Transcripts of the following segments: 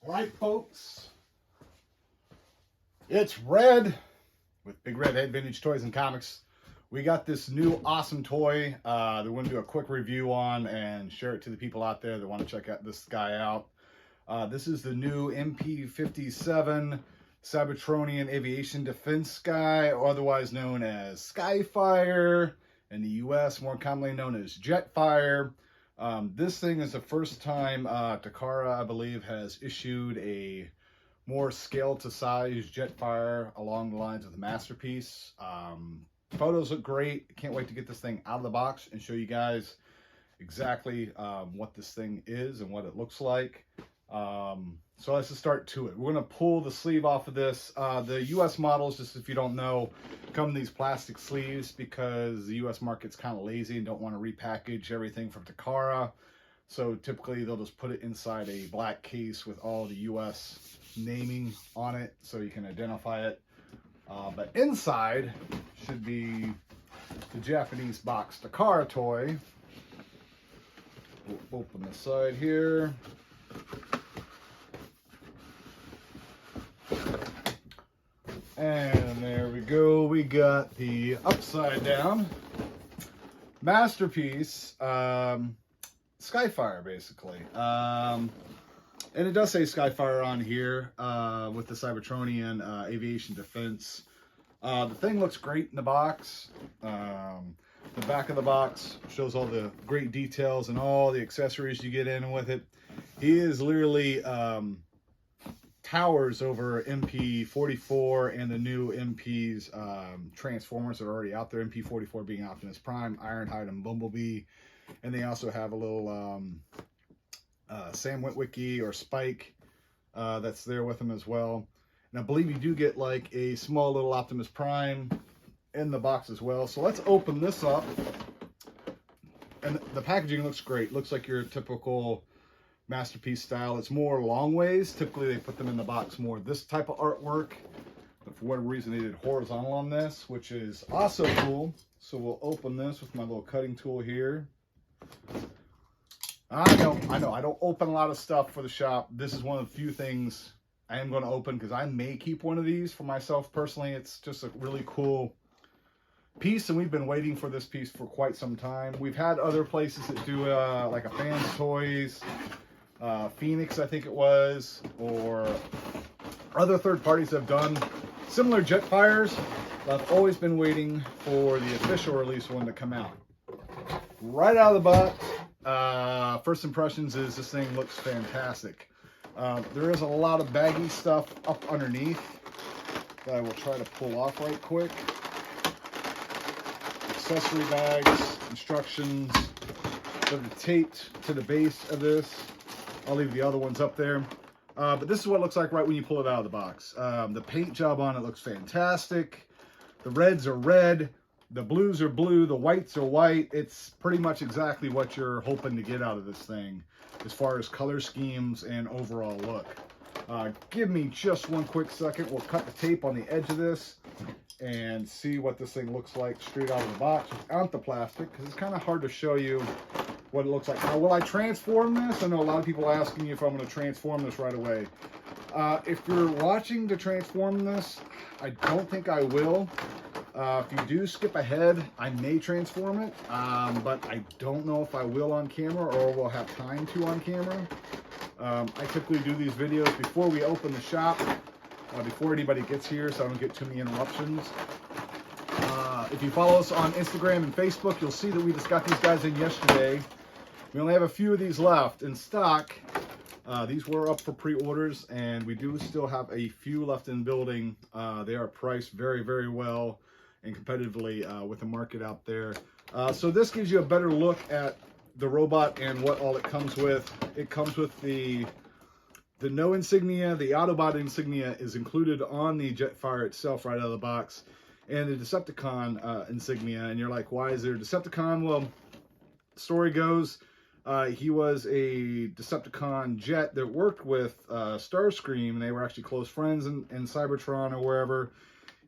Right, folks, it's Red with Big Redhead Vintage Toys and Comics. We got this new awesome toy that we're going to do a quick review on and share it to the people out there that want to check out this guy out. This is the new MP-57 Cybertronian Aviation Defense Sky, otherwise known as Skyfire in the US, more commonly known as Jetfire. This thing is the first time Takara, I believe, has issued a more scale to size Jetfire along the lines of the Masterpiece. Photos look great. Can't wait to get this thing out of the box and show you guys exactly what this thing is and what it looks like. So let's just start to it. We're going to pull the sleeve off of this. The US models, just if you don't know, come in these plastic sleeves because the US market's kind of lazy and don't want to repackage everything from Takara. So typically they'll just put it inside a black case with all the US naming on it so you can identify it. But inside should be the Japanese box Takara toy. We'll open the side here. And there we go. We got the upside down Masterpiece Skyfire, basically. And it does say Skyfire on here with the Cybertronian Aviation Defense. The thing looks great in the box. The back of the box shows all the great details and all the accessories you get in with it. He is literally towers over MP-44 and the new MP's Transformers that are already out there. MP-44 being Optimus Prime, Ironhide, and Bumblebee. And they also have a little Sam Witwicky or Spike that's there with them as well. And I believe you do get like a small little Optimus Prime in the box as well. So let's open this up. And the packaging looks great. Looks like your typical Masterpiece style. It's more long ways. Typically they put them in the box more this type of artwork. But for whatever reason they did horizontal on this, which is also cool. So we'll open this with my little cutting tool here. I know, I don't open a lot of stuff for the shop. This is one of the few things I am going to open because I may keep one of these for myself personally. It's just a really cool piece, and we've been waiting for this piece for quite some time. We've had other places that do like a Fans Toys, Phoenix I think it was, or other third parties have done similar Jetfires. I've always been waiting for the official release one to come out. Right out of the box, first impressions is this thing looks fantastic. There is a lot of baggy stuff up underneath that I will try to pull off right quick. Accessory bags, instructions that are taped to the base of this. I'll leave the other ones up there. But this is what it looks like right when you pull it out of the box. The paint job on it looks fantastic. The reds are red. The blues are blue. The whites are white. It's pretty much exactly what you're hoping to get out of this thing as far as color schemes and overall look. Give me just one quick second. We'll cut the tape on the edge of this and see what this thing looks like straight out of the box without the plastic, because it's kind of hard to show you what it looks like. Now, will I transform this? I know a lot of people are asking me if I'm going to transform this right away. If you're watching to transform this, I don't think I will. If you do skip ahead, I may transform it, but I don't know if I will on camera or will have time to on camera. I typically do these videos before we open the shop, before anybody gets here, so I don't get too many interruptions. If you follow us on Instagram and Facebook, you'll see that we just got these guys in yesterday. We only have a few of these left in stock. These were up for pre-orders, and we do still have a few left in building. They are priced very, very well and competitively with the market out there. So this gives you a better look at the robot and what all it comes with. It comes with the no insignia. The Autobot insignia is included on the Jetfire itself right out of the box, and the Decepticon insignia. And you're like, why is there a Decepticon? Well, story goes, he was a Decepticon jet that worked with Starscream, and they were actually close friends in Cybertron or wherever.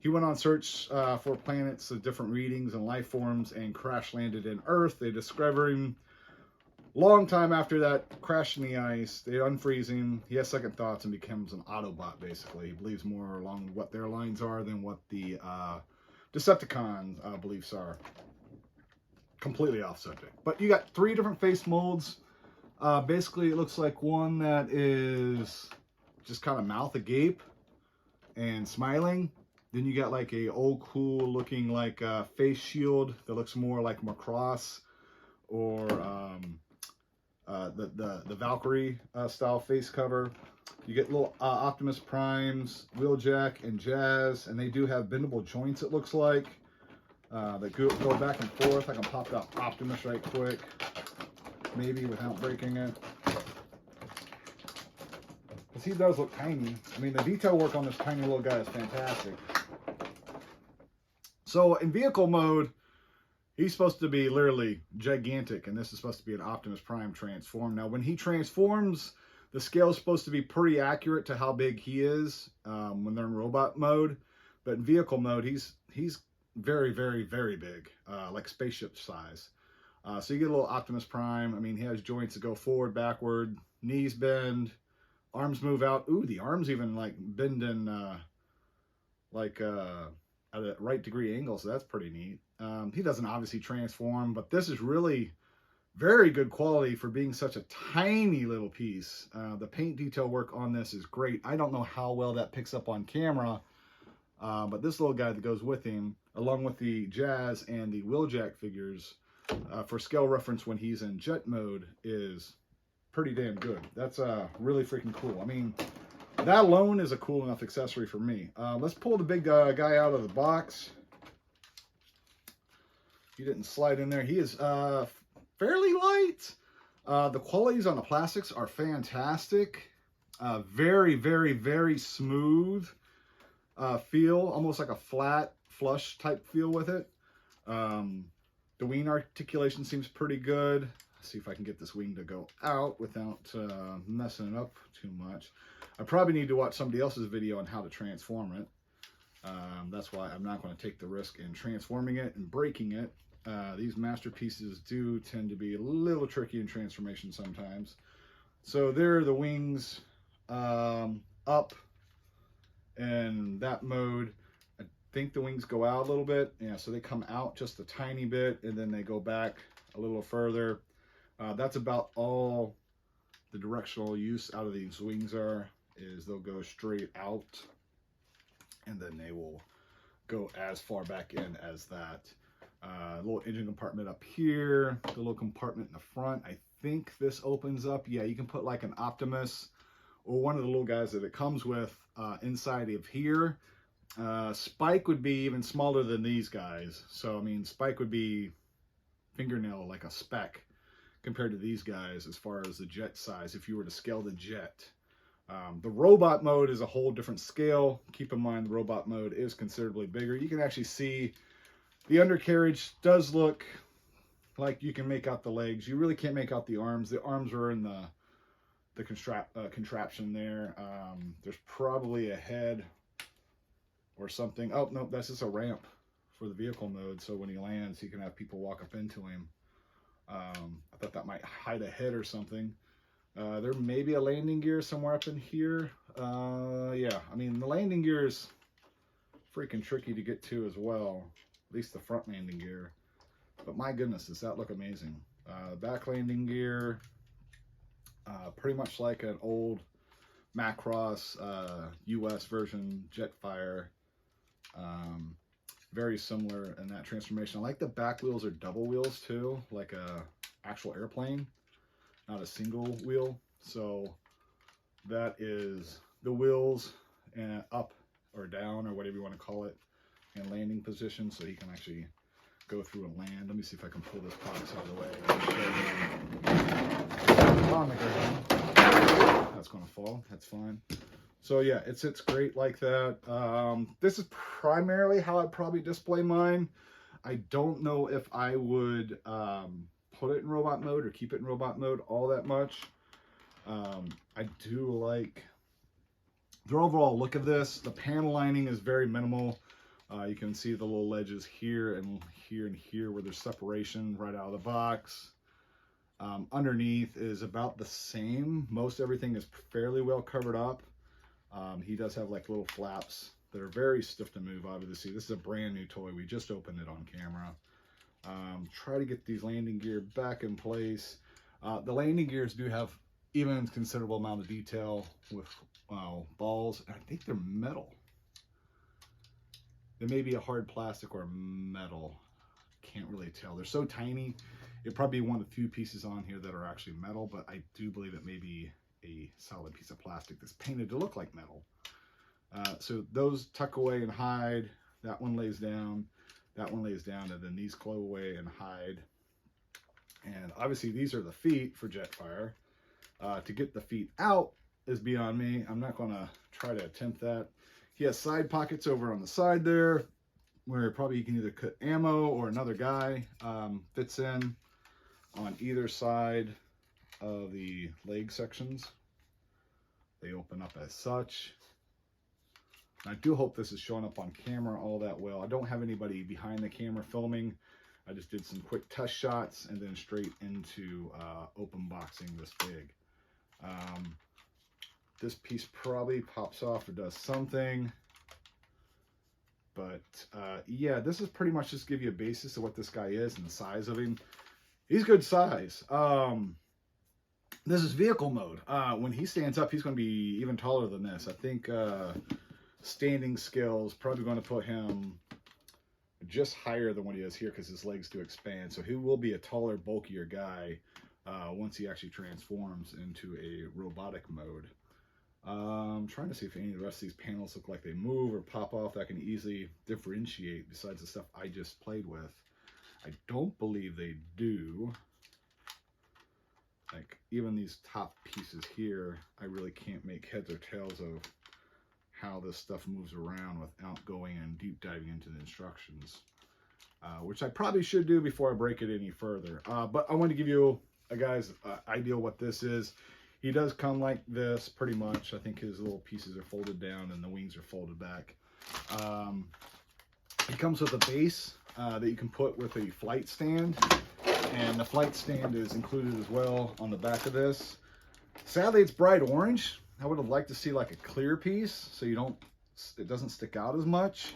He went on search for planets of different readings and life forms and crash landed in Earth. They discovered him, long time after that crash in the ice, they unfreeze him. He has second thoughts and becomes an Autobot, basically. He believes more along what their lines are than what the Decepticon beliefs are. Completely off subject. But you got 3 different face molds. Basically, it looks like one that is just kind of mouth agape and smiling. Then you got like a old cool looking like face shield that looks more like Macross or the Valkyrie style face cover. You get little Optimus Primes, Wheeljack, and Jazz, and they do have bendable joints, it looks like, that go back and forth. I can pop that Optimus right quick, maybe without breaking it. Because he does look tiny. I mean, the detail work on this tiny little guy is fantastic. So in vehicle mode, he's supposed to be literally gigantic, and this is supposed to be an Optimus Prime transform. Now, when he transforms, the scale is supposed to be pretty accurate to how big he is when they're in robot mode. But in vehicle mode, he's very, very, very big, like spaceship size. So you get a little Optimus Prime. I mean, he has joints that go forward, backward, knees bend, arms move out. Ooh, the arms even like bend in at a right degree angle, so that's pretty neat. He doesn't obviously transform, but this is really very good quality for being such a tiny little piece. The paint detail work on this is great. I don't know how well that picks up on camera, but this little guy that goes with him, along with the Jazz and the Wheeljack figures, for scale reference when he's in jet mode, is pretty damn good. That's really freaking cool. I mean, that alone is a cool enough accessory for me. Let's pull the big guy out of the box. He didn't slide in there. He is fairly light. The qualities on the plastics are fantastic. Very, very, very smooth feel. Almost like a flat, flush type feel with it. The wing articulation seems pretty good. Let's see if I can get this wing to go out without messing it up too much. I probably need to watch somebody else's video on how to transform it. That's why I'm not going to take the risk in transforming it and breaking it. These masterpieces do tend to be a little tricky in transformation sometimes. So there are the wings up in that mode. I think the wings go out a little bit. Yeah, so they come out just a tiny bit and then they go back a little further. That's about all the directional use out of these wings is they'll go straight out and then they will go as far back in as that. Little engine compartment up here, the little compartment in the front. I think this opens up. Yeah, you can put like an Optimus or one of the little guys that it comes with inside of here. Spike would be even smaller than these guys. So, I mean, Spike would be fingernail, like a speck compared to these guys as far as the jet size, if you were to scale the jet. The robot mode is a whole different scale. Keep in mind the robot mode is considerably bigger. You can actually see the undercarriage does look like you can make out the legs. You really can't make out the arms. The arms are in the contraption there. There's probably a head or something. Oh, no, that's just a ramp for the vehicle mode. So when he lands, he can have people walk up into him. I thought that might hide a head or something. There may be a landing gear somewhere up in here. Yeah, I mean, the landing gear is freaking tricky to get to as well. At least the front landing gear. But my goodness, does that look amazing. Back landing gear, pretty much like an old Macross US version Jetfire. Very similar in that transformation. I like the back wheels are double wheels too, like a actual airplane, not a single wheel. So that is the wheels and up or down or whatever you want to call it, and landing position, so he can actually go through and land. Let me see if I can pull this box out of the way. On the ground. That's going to fall. That's fine. So yeah, it sits great like that. This is primarily how I'd probably display mine. I don't know if I would put it in robot mode or keep it in robot mode all that much. I do like the overall look of this. The panel lining is very minimal. You can see the little ledges here and here and here where there's separation right out of the box. Underneath is about the same. Most everything is fairly well covered up. He does have like little flaps that are very stiff to move, obviously. This is a brand new toy. We just opened it on camera. Try to get these landing gear back in place. The landing gears do have even considerable amount of detail with balls. I think they're metal. They may be a hard plastic or metal. Can't really tell. They're so tiny. It'd probably be one of the few pieces on here that are actually metal, but I do believe it may be a solid piece of plastic that's painted to look like metal. So those tuck away and hide. That one lays down. That one lays down, and then these glow away and hide. And obviously these are the feet for Jetfire. To get the feet out is beyond me. I'm not going to try to attempt that. He has side pockets over on the side there, where probably you can either cut ammo or another guy fits in on either side of the leg sections. They open up as such. I do hope this is showing up on camera all that well. I don't have anybody behind the camera filming. I just did some quick test shots and then straight into open boxing this big. This piece probably pops off or does something. But yeah, this is pretty much just give you a basis of what this guy is and the size of him. He's good size. This is vehicle mode. When he stands up, he's going to be even taller than this. I think standing skills probably going to put him just higher than what he is here because his legs do expand. So he will be a taller, bulkier guy once he actually transforms into a robotic mode. I'm trying to see if any of the rest of these panels look like they move or pop off that I can easily differentiate besides the stuff I just played with. I don't believe they do. Like even these top pieces here, I really can't make heads or tails of how this stuff moves around without going and deep diving into the instructions, which I probably should do before I break it any further. But I want to give you a guy's idea what this is. He does come like this pretty much. I think his little pieces are folded down and the wings are folded back. He comes with a base that you can put with a flight stand, and the flight stand is included as well on the back of this. Sadly, it's bright orange. I would have liked to see like a clear piece so it doesn't stick out as much.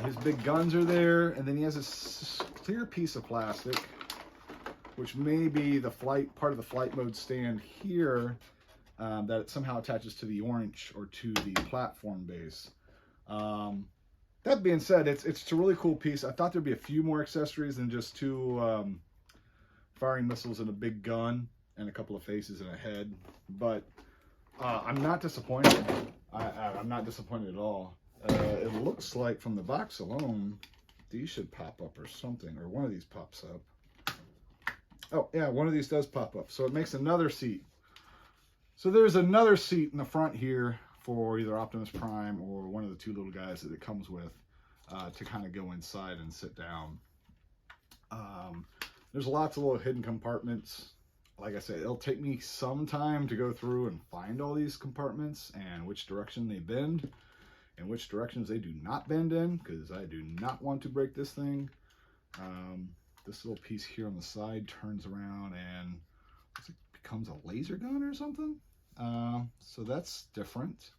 His big guns are there, and then he has this clear piece of plastic, which may be the part of the flight mode stand here that it somehow attaches to the orange or to the platform base. That being said, it's a really cool piece. I thought there'd be a few more accessories than just two firing missiles and a big gun and a couple of faces and a head, but I'm not disappointed. I'm not disappointed at all. It looks like from the box alone, these should pop up or something, or one of these pops up. Oh yeah, one of these does pop up. So it makes another seat. So there's another seat in the front here for either Optimus Prime or one of the two little guys that it comes with to kind of go inside and sit down. There's lots of little hidden compartments. Like I said, it'll take me some time to go through and find all these compartments and which direction they bend and which directions they do not bend in, because I do not want to break this thing. This little piece here on the side turns around and it becomes a laser gun or something. So that's different.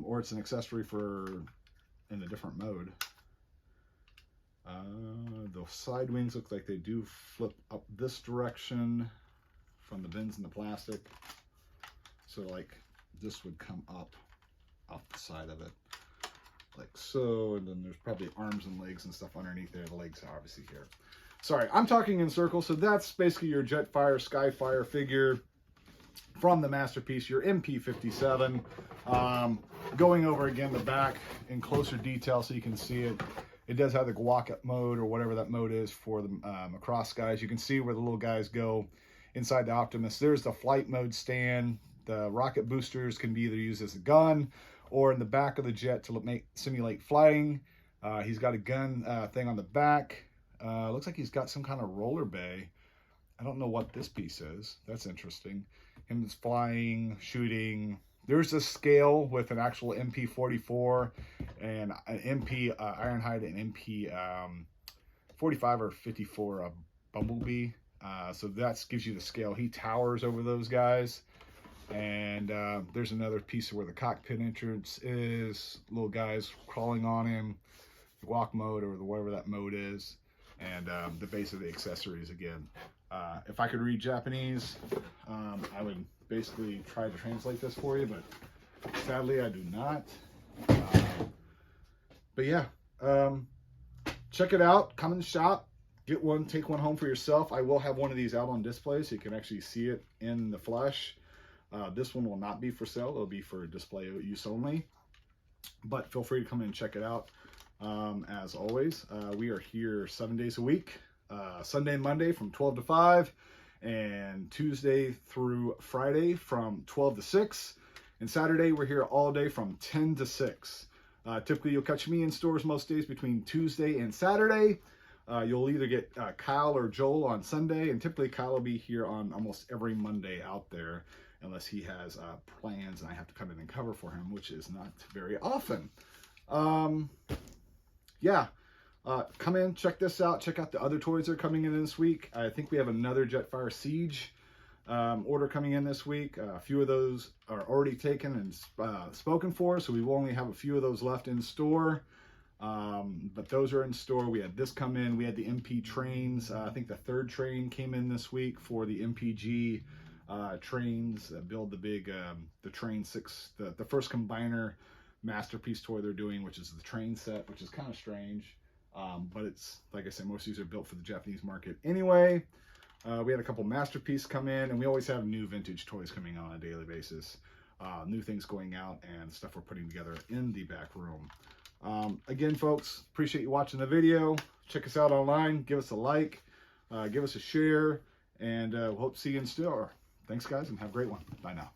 Or it's an accessory for in a different mode. The side wings look like they do flip up this direction from the bends in the plastic. So like this would come up off the side of it like so, and then there's probably arms and legs and stuff underneath there. The legs are obviously here. Sorry, I'm talking in circles. So that's basically your Jetfire Skyfire figure from the Masterpiece, your MP-57. Going over again the back in closer detail so you can see it. It does have the walk-up mode or whatever that mode is for the Macross guys. You can see where the little guys go inside the Optimus. There's the flight mode stand. The rocket boosters can be either used as a gun or in the back of the jet to simulate flying. He's got a gun thing on the back. Looks like he's got some kind of roller bay. I don't know what this piece is. That's interesting. Him is flying, shooting. There's a scale with an actual MP-44 and an MP Ironhide and MP 45 or 54 Bumblebee So that gives you the scale. He towers over those guys. And there's another piece of where the cockpit entrance is. Little guys crawling on him. Walk mode or whatever that mode is. And the base of the accessories again. If I could read Japanese, I would basically try to translate this for you, but sadly I do not. But yeah, check it out. Come in the shop. Get one, take one home for yourself. I will have one of these out on display so you can actually see it in the flesh. This one will not be for sale. It'll be for display use only. But feel free to come in and check it out. As always, we are here 7 days a week. Sunday and Monday from 12 to 5. And Tuesday through Friday from 12 to 6. And Saturday, we're here all day from 10 to 6. Typically, you'll catch me in stores most days between Tuesday and Saturday. You'll either get Kyle or Joel on Sunday, and typically Kyle will be here on almost every Monday out there, unless he has plans and I have to come in and cover for him, which is not very often. Yeah, come in, check this out, check out the other toys that are coming in this week. I think we have another Jetfire Siege order coming in this week. A few of those are already taken and spoken for, so we will only have a few of those left in store. But those are in store. We had this come in. We had the MP trains. I think the third train came in this week for the MPG trains that build the big, the train 6, the first combiner masterpiece toy they're doing, which is the train set, which is kind of strange. But it's, like I said, most of these are built for the Japanese market anyway. We had a couple masterpiece come in, and we always have new vintage toys coming on a daily basis. New things going out and stuff we're putting together in the back room. Again, folks, appreciate you watching the video. Check us out online. Give us a like. Give us a share. And we'll hope to see you in store. Thanks, guys, and have a great one. Bye now.